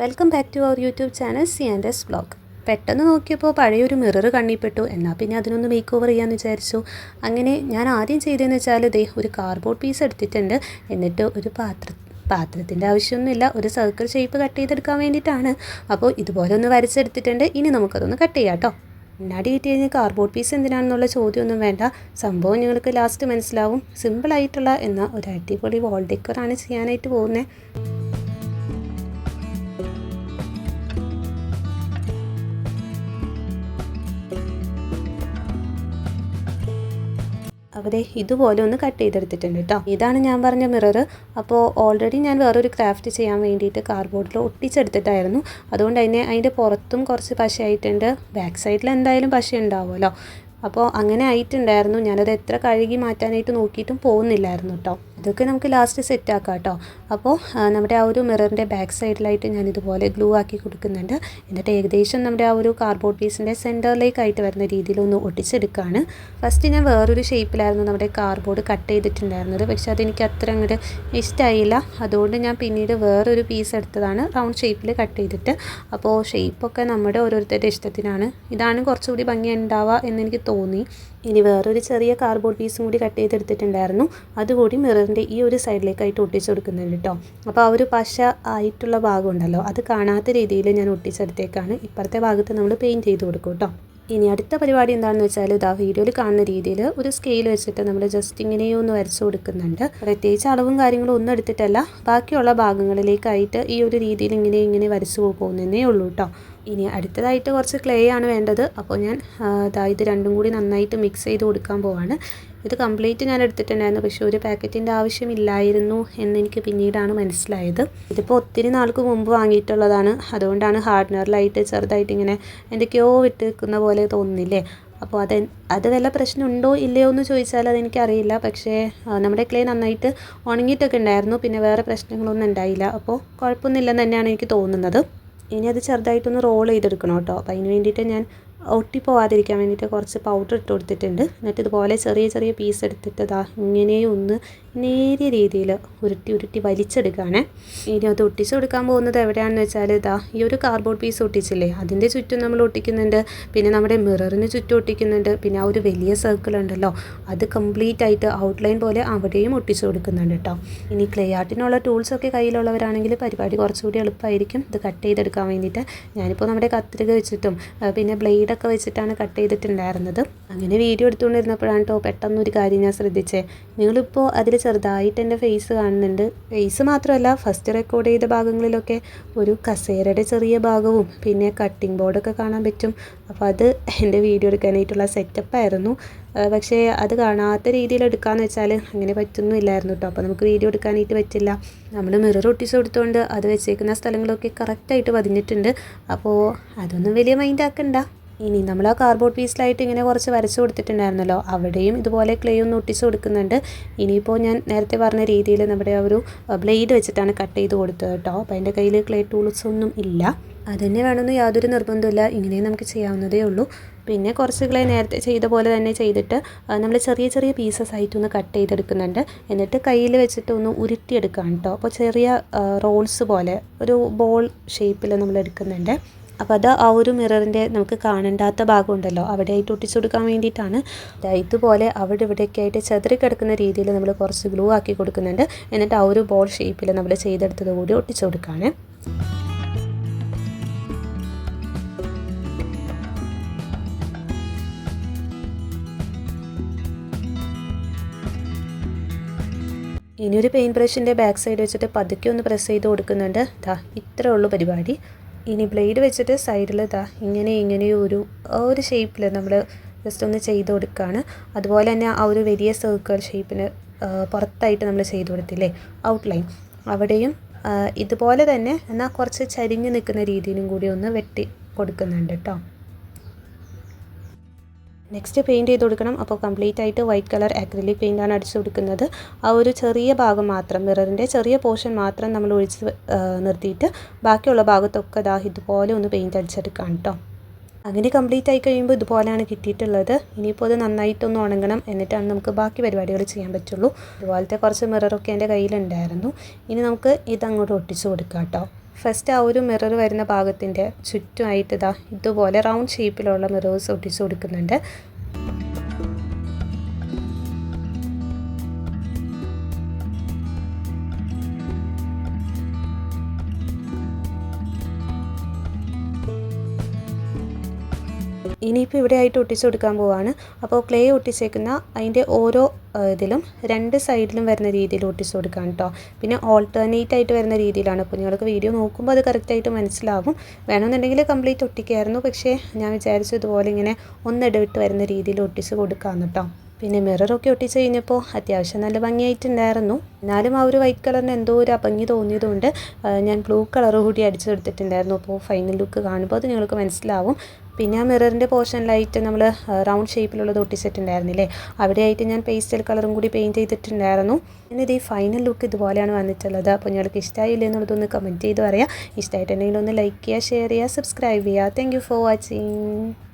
Welcome back to our YouTube channel C&S vlog. പെട്ടെന്ന് നോക്കിയപ്പോൾ പഴയൊരു മിറർ കണ്ണിപ്പെട്ടു. എന്നാൽ പിന്നെ അതിനൊന്ന് മേക്ക് ഓവർ ചെയ്യാമെന്ന് വിചാരിച്ചു. അങ്ങനെ ഞാൻ ആദ്യം ചെയ്തതെന്ന് വെച്ചാൽ ഒരു കാർഡ്ബോർഡ് പീസ് എടുത്തിട്ടുണ്ട്. എന്നിട്ട് ഒരു പാത്രത്തിൻ്റെ ആവശ്യമൊന്നുമില്ല, ഒരു സർക്കിൾ ഷേപ്പ് കട്ട് ചെയ്തെടുക്കാൻ വേണ്ടിയിട്ടാണ്. അപ്പോൾ ഇതുപോലെ ഒന്ന് വരച്ചെടുത്തിട്ടുണ്ട്. ഇനി നമുക്കതൊന്ന് കട്ട് ചെയ്യാം കേട്ടോ. മുന്നാടി കിട്ടി കഴിഞ്ഞാൽ കാർഡ്ബോർഡ് പീസ് എന്തിനാണെന്നുള്ള ചോദ്യമൊന്നും വേണ്ട. സംഭവം നിങ്ങൾക്ക് ലാസ്റ്റ് മനസ്സിലാവും. സിമ്പിളായിട്ടുള്ള എന്നാൽ ഒരു അടിപൊളി വാൾ ഡെക്കറാണ് ചെയ്യാനായിട്ട് പോകുന്നത്. അവിടെ ഇതുപോലെ ഒന്ന് കട്ട് ചെയ്തെടുത്തിട്ടുണ്ട് കേട്ടോ. ഇതാണ് ഞാൻ പറഞ്ഞ മിറർ. അപ്പോൾ ഓൾറെഡി ഞാൻ വേറൊരു ക്രാഫ്റ്റ് ചെയ്യാൻ വേണ്ടിയിട്ട് കാർഡ്ബോർഡിൽ ഒട്ടിച്ചെടുത്തിട്ടായിരുന്നു. അതുകൊണ്ട് അതിൻ്റെ പുറത്തും കുറച്ച് പശയായിട്ടുണ്ട്. ബാക്ക് സൈഡിൽ എന്തായാലും പശ ഉണ്ടാവുമല്ലോ. അപ്പോൾ അങ്ങനെ ആയിട്ടുണ്ടായിരുന്നു. ഞാനത് എത്ര കഴുകി മാറ്റാനായിട്ട് നോക്കിയിട്ടും പോകുന്നില്ലായിരുന്നു കേട്ടോ. ഇതൊക്കെ നമുക്ക് ലാസ്റ്റ് സെറ്റ് ആക്കാം കേട്ടോ. അപ്പോൾ നമ്മുടെ ആ ഒരു മിററിൻ്റെ ബാക്ക് സൈഡിലായിട്ട് ഞാൻ ഇതുപോലെ ഗ്ലൂ ആക്കി കൊടുക്കുന്നുണ്ട്. എന്നിട്ട് ഏകദേശം നമ്മുടെ ആ ഒരു കാർഡ്ബോർഡ് പീസിൻ്റെ സെൻറ്ററിലേക്കായിട്ട് വരുന്ന രീതിയിലൊന്ന് ഒട്ടിച്ചെടുക്കുകയാണ്. ഫസ്റ്റ് ഞാൻ വേറൊരു ഷേപ്പിലായിരുന്നു നമ്മുടെ കാർഡ്ബോർഡ് കട്ട് ചെയ്തിട്ടുണ്ടായിരുന്നത്. പക്ഷേ അതെനിക്ക് അത്ര അങ്ങോട്ട് ഇഷ്ടമായില്ല. അതുകൊണ്ട് ഞാൻ പിന്നീട് വേറൊരു പീസ് എടുത്തതാണ് റൗണ്ട് ഷേപ്പിൽ കട്ട് ചെയ്തിട്ട്. അപ്പോൾ ഷേപ്പൊക്കെ നമ്മുടെ ഓരോരുത്തരുടെ ഇഷ്ടത്തിനാണ്. ഇതാണ് കുറച്ചുകൂടി ഭംഗി ഉണ്ടാവുക എന്നെനിക്ക് തോന്നി. ഇനി വേറൊരു ചെറിയ കാർഡ്ബോർഡ് പീസും കൂടി കട്ട് ചെയ്തെടുത്തിട്ടുണ്ടായിരുന്നു. അതുകൂടി മിററിൻ്റെ ഈ ഒരു സൈഡിലേക്കായിട്ട് ഒട്ടിച്ച് കൊടുക്കുന്നുണ്ട് കേട്ടോ. അപ്പോൾ ആ ഒരു പശ ആയിട്ടുള്ള ഭാഗം ഉണ്ടല്ലോ, അത് കാണാത്ത രീതിയിൽ ഞാൻ ഒട്ടിച്ചെടുത്തേക്കാണ്. ഇപ്പുറത്തെ ഭാഗത്ത് നമ്മൾ പെയിൻറ്റ് ചെയ്ത് കൊടുക്കും കേട്ടോ. ഇനി അടുത്ത പരിപാടി എന്താണെന്ന് വെച്ചാൽ ഇതാ വീഡിയോയിൽ കാണുന്ന രീതിയിൽ ഒരു സ്കെയിൽ വെച്ചിട്ട് നമ്മൾ ജസ്റ്റ് ഇങ്ങനെയോ ഒന്ന് വരച്ചു കൊടുക്കുന്നുണ്ട്. പ്രത്യേകിച്ച് അളവും കാര്യങ്ങളും ഒന്നും എടുത്തിട്ടല്ല, ബാക്കിയുള്ള ഭാഗങ്ങളിലേക്കായിട്ട് ഈ ഒരു രീതിയിൽ ഇങ്ങനെ വരച്ചു പോകുന്നതേ ഉള്ളൂ കേട്ടോ. ഇനി അടുത്തതായിട്ട് കുറച്ച് ക്ലേ ആണ് വേണ്ടത്. അപ്പോൾ ഞാൻ ഇത് രണ്ടും കൂടി നന്നായിട്ട് മിക്സ് ചെയ്ത് കൊടുക്കാൻ പോവാണ്. ഇത് കംപ്ലീറ്റ് ഞാൻ എടുത്തിട്ടുണ്ടായിരുന്നു, പക്ഷേ ഒരു പാക്കറ്റിൻ്റെ ആവശ്യമില്ലായിരുന്നു എന്നെനിക്ക് പിന്നീടാണ് മനസ്സിലായത്. ഇതിപ്പോൾ ഒത്തിരി നാൾക്ക് മുമ്പ് വാങ്ങിയിട്ടുള്ളതാണ്. അതുകൊണ്ടാണ് ഹാർഡ്നറിലായിട്ട് ചെറുതായിട്ട് ഇങ്ങനെ എന്തൊക്കെയോ വിട്ട് വെക്കുന്ന പോലെ തോന്നുന്നില്ലേ. അപ്പോൾ അത് വല്ല പ്രശ്നമുണ്ടോ ഇല്ലയോ എന്ന് ചോദിച്ചാൽ അതെനിക്കറിയില്ല. പക്ഷേ നമ്മുടെ ക്ലേ നന്നായിട്ട് ഉണങ്ങിയിട്ടൊക്കെ ഉണ്ടായിരുന്നു. പിന്നെ വേറെ പ്രശ്നങ്ങളൊന്നും ഉണ്ടായില്ല. അപ്പോൾ കുഴപ്പമൊന്നുമില്ലെന്ന് തന്നെയാണ് എനിക്ക് തോന്നുന്നത്. ഇനി അത് ചെറുതായിട്ടൊന്ന് റോൾ ചെയ്തെടുക്കണം കേട്ടോ. അപ്പോൾ അതിന് വേണ്ടിയിട്ട് ഞാൻ ഒട്ടിപ്പോവാതിരിക്കാൻ വേണ്ടിയിട്ട് കുറച്ച് പൗഡർ ഇട്ട് കൊടുത്തിട്ടുണ്ട്. എന്നിട്ട് ഇതുപോലെ ചെറിയ പീസ് എടുത്തിട്ട് ഇങ്ങനെയും ഒന്ന് നേരിയ രീതിയിൽ ഉരുട്ടി വലിച്ചെടുക്കുകയാണ്. ഇനി അത് ഒട്ടിച്ച് കൊടുക്കാൻ പോകുന്നത് എവിടെയാണെന്ന് വെച്ചാൽ ഈ ഒരു കാർഡ്ബോർഡ് പീസ് ഒട്ടിച്ചില്ലേ, അതിൻ്റെ ചുറ്റും നമ്മൾ ഒട്ടിക്കുന്നുണ്ട്. പിന്നെ നമ്മുടെ മിററിന് ചുറ്റും ഒട്ടിക്കുന്നുണ്ട്. പിന്നെ ആ ഒരു വലിയ സർക്കിൾ ഉണ്ടല്ലോ, അത് കംപ്ലീറ്റ് ആയിട്ട് ഔട്ട്ലൈൻ പോലെ അവിടെയും ഒട്ടിച്ച് കൊടുക്കുന്നുണ്ട് കേട്ടോ. ഇനി ക്ലേ ആർട്ടിനുള്ള ടൂൾസൊക്കെ കയ്യിലുള്ളവരാണെങ്കിൽ പരിപാടി കുറച്ചുകൂടി എളുപ്പമായിരിക്കും ഇത് കട്ട് ചെയ്തെടുക്കാൻ വേണ്ടിയിട്ട്. ഞാനിപ്പോൾ നമ്മുടെ കത്രിക വെച്ചിട്ടും പിന്നെ ബ്ലേഡൊക്കെ വെച്ചിട്ടാണ് കട്ട് ചെയ്തിട്ടുണ്ടായിരുന്നത്. അങ്ങനെ വീഡിയോ എടുത്തുകൊണ്ടിരുന്നപ്പോഴാണ് കേട്ടോ പെട്ടെന്നൊരു കാര്യം ഞാൻ ശ്രദ്ധിച്ചേ. നിങ്ങളിപ്പോൾ അതിൽ ചെറുതായിട്ട് എൻ്റെ ഫേസ് കാണുന്നുണ്ട്. ഫേസ് മാത്രമല്ല, ഫസ്റ്റ് റെക്കോർഡ് ചെയ്ത ഭാഗങ്ങളിലൊക്കെ ഒരു കസേരയുടെ ചെറിയ ഭാഗവും പിന്നെ കട്ടിംഗ് ബോർഡൊക്കെ കാണാൻ പറ്റും. അപ്പോൾ അത് എൻ്റെ വീഡിയോ എടുക്കാനായിട്ടുള്ള സെറ്റപ്പായിരുന്നു. പക്ഷേ അത് കാണാത്ത രീതിയിൽ എടുക്കാമെന്ന് വെച്ചാൽ അങ്ങനെ പറ്റുന്നില്ലായിരുന്നു കേട്ടോ. അപ്പോൾ നമുക്ക് വീഡിയോ എടുക്കാനായിട്ട് പറ്റില്ല. നമ്മൾ മിറർ ഒട്ടിച്ച് കൊടുത്തുകൊണ്ട് അത് വെച്ചേക്കുന്ന സ്ഥലങ്ങളൊക്കെ കറക്റ്റായിട്ട് പതിഞ്ഞിട്ടുണ്ട്. അപ്പോൾ അതൊന്നും വലിയ മൈൻഡ് ആക്കണ്ട. ഇനി നമ്മൾ ആ കാർഡ്ബോർഡ് പീസിലായിട്ട് ഇങ്ങനെ കുറച്ച് വരച്ച് കൊടുത്തിട്ടുണ്ടായിരുന്നല്ലോ, അവിടെയും ഇതുപോലെ ക്ലേ ഒന്ന് ഒട്ടിച്ച് കൊടുക്കുന്നുണ്ട്. ഇനിയിപ്പോൾ ഞാൻ നേരത്തെ പറഞ്ഞ രീതിയിൽ നമ്മുടെ ആ ഒരു ബ്ലേഡ് വെച്ചിട്ടാണ് കട്ട് ചെയ്ത് കൊടുത്തത് കേട്ടോ. അപ്പോൾ എൻ്റെ കയ്യിൽ ക്ലേ ടൂൾസ് ഒന്നും ഇല്ല. അതുതന്നെ വേണമെന്ന് യാതൊരു നിർബന്ധമില്ല, ഇങ്ങനെ നമുക്ക് ചെയ്യാവുന്നതേ ഉള്ളൂ. പിന്നെ കുറച്ച് ക്ലേ നേരത്തെ ചെയ്ത പോലെ തന്നെ ചെയ്തിട്ട് നമ്മൾ ചെറിയ പീസസ് ആയിട്ടൊന്ന് കട്ട് ചെയ്തെടുക്കുന്നുണ്ട്. എന്നിട്ട് കയ്യിൽ വെച്ചിട്ട് ഒന്ന് ഉരുട്ടിയെടുക്കുകയാണ് കേട്ടോ. അപ്പോൾ ചെറിയ റോൾസ് പോലെ ഒരു ബോൾ ഷേപ്പിൽ നമ്മൾ എടുക്കുന്നുണ്ട്. അപ്പോൾ അത് ആ ഒരു മിററിൻ്റെ നമുക്ക് കാണണ്ടാത്ത ഭാഗം ഉണ്ടല്ലോ, അവിടെ ആയിട്ട് ഒട്ടിച്ചു കൊടുക്കാൻ വേണ്ടിയിട്ടാണ്. ഇതുപോലെ അവിടെ ഇവിടെയൊക്കെ ആയിട്ട് ചെതറി കിടക്കുന്ന രീതിയിൽ നമ്മൾ കുറച്ച് ഗ്ലൂ ആക്കി കൊടുക്കുന്നുണ്ട്. എന്നിട്ട് ആ ഒരു ബോൾ ഷേപ്പിൽ നമ്മൾ ചെയ്തെടുത്തത് കൂടി ഒട്ടിച്ചു കൊടുക്കുകയാണ്. ഇനിയൊരു പെയിൻറ്റ് ബ്രഷിൻ്റെ ബാക്ക് സൈഡ് വെച്ചിട്ട് പതുക്കെ ഒന്ന് പ്രസ് ചെയ്ത് കൊടുക്കുന്നുണ്ട്. ഇത്രേ ഉള്ളൂ പരിപാടി. ഇനി ബ്ലേഡ് വെച്ചിട്ട് സൈഡിൽ ഇങ്ങനെ ഒരു ഷേപ്പിൽ നമ്മൾ ജസ്റ്റ് ഒന്ന് ചെയ്ത് കൊടുക്കുകയാണ്. അതുപോലെ തന്നെ ആ ഒരു വലിയ സർക്കിൾ ഷേപ്പിന് പുറത്തായിട്ട് നമ്മൾ ചെയ്ത് കൊടുത്തില്ലേ ഔട്ട്ലൈൻ, അവിടെയും ഇതുപോലെ തന്നെ എന്നാൽ കുറച്ച് ചരിഞ്ഞ് നിൽക്കുന്ന രീതിയിലും കൂടി ഒന്ന് വെട്ടി കൊടുക്കുന്നുണ്ട് കേട്ടോ. നെക്സ്റ്റ് പെയിൻറ്റ് ചെയ്ത് കൊടുക്കണം. അപ്പോൾ കംപ്ലീറ്റ് ആയിട്ട് വൈറ്റ് കളർ അക്രിലിക് പെയിൻ്റാണ് അടിച്ചു കൊടുക്കുന്നത്. ആ ഒരു ചെറിയ ഭാഗം മാത്രം, മിററിൻ്റെ ചെറിയ പോർഷൻ മാത്രം നമ്മൾ ഒഴിച്ച് നിർത്തിയിട്ട് ബാക്കിയുള്ള ഭാഗത്തൊക്കെ ഇതുപോലെ ഒന്ന് പെയിൻറ്റ് അടിച്ചെടുക്കാം കേട്ടോ. അങ്ങനെ കംപ്ലീറ്റ് ആയി കഴിയുമ്പോൾ ഇതുപോലെയാണ് കിട്ടിയിട്ടുള്ളത്. ഇനിയിപ്പോൾ അത് നന്നായിട്ടൊന്ന് ഉണങ്ങണം, എന്നിട്ടാണ് നമുക്ക് ബാക്കി പരിപാടികൾ ചെയ്യാൻ പറ്റുള്ളൂ. ഇതുപോലത്തെ കുറച്ച് മിററൊക്കെ എൻ്റെ കയ്യിലുണ്ടായിരുന്നു. ഇനി നമുക്ക് ഇതങ്ങോട്ട് ഒട്ടിച്ച് കൊടുക്കാം കേട്ടോ. ഫസ്റ്റ് ആ ഒരു മിറർ വരുന്ന ഭാഗത്തിൻ്റെ ചുറ്റുമായിട്ട് ഇതുപോലെ റൗണ്ട് ഷേപ്പിലുള്ള മിറേഴ്സ് ഒട്ടിച്ച് കൊടുക്കുന്നുണ്ട്. ഇനിയിപ്പോൾ ഇവിടെ ആയിട്ട് ഒട്ടിച്ച് കൊടുക്കാൻ പോവാണ്. അപ്പോൾ ക്ലേ ഒട്ടിച്ചേക്കുന്ന അതിൻ്റെ ഓരോ ഇതിലും 2 സൈഡിലും വരുന്ന രീതിയിൽ ഒട്ടിച്ച് കൊടുക്കാം കേട്ടോ. പിന്നെ ഓൾട്ടർനേറ്റ് ആയിട്ട് വരുന്ന രീതിയിലാണ്. അപ്പോൾ നിങ്ങൾക്ക് വീഡിയോ നോക്കുമ്പോൾ അത് കറക്റ്റായിട്ട് മനസ്സിലാകും. വേണമെന്നുണ്ടെങ്കിൽ കംപ്ലീറ്റ് ഒട്ടിക്കായിരുന്നു, പക്ഷേ ഞാൻ വിചാരിച്ചു ഇതുപോലെ ഇങ്ങനെ ഒന്നിടവിട്ട് വരുന്ന രീതിയിൽ ഒട്ടിച്ച് കൊടുക്കാമെന്ന് കേട്ടോ. പിന്നെ മിററൊക്കെ ഒട്ടിച്ച് കഴിഞ്ഞപ്പോൾ അത്യാവശ്യം നല്ല ഭംഗിയായിട്ടുണ്ടായിരുന്നു. എന്നാലും ആ ഒരു വൈറ്റ് കളറിന് എന്തോ ഒരു അഭംഗി തോന്നിയതുകൊണ്ട് ഞാൻ ബ്ലൂ കളർ കൂടി അടിച്ചെടുത്തിട്ടുണ്ടായിരുന്നു. അപ്പോൾ ഫൈനൽ ലുക്ക് കാണുമ്പോൾ അത് നിങ്ങൾക്ക് മനസ്സിലാവും. പിന്നെ ആ മിററിൻ്റെ പോർഷനിലായിട്ട് നമ്മൾ റൗണ്ട് ഷേപ്പിലുള്ളത് ഒട്ടിച്ചിട്ടുണ്ടായിരുന്നില്ലേ, അവിടെയായിട്ട് ഞാൻ പേസ്റ്റൽ കളറും കൂടി പെയിൻറ്റ് ചെയ്തിട്ടുണ്ടായിരുന്നു. പിന്നെ ഇത് ഈ ഫൈനൽ ലുക്ക് ഇതുപോലെയാണ് വന്നിട്ടുള്ളത്. അപ്പോൾ നിങ്ങൾക്ക് ഇഷ്ടമായില്ല എന്നുള്ളതൊന്ന് കമൻറ്റ് ചെയ്ത് പറയാം. ഇഷ്ടമായിട്ടുണ്ടെങ്കിൽ ഒന്ന് ലൈക്ക് ചെയ്യുക, ഷെയർ ചെയ്യുക, സബ്സ്ക്രൈബ് ചെയ്യുക. Thank you for watching.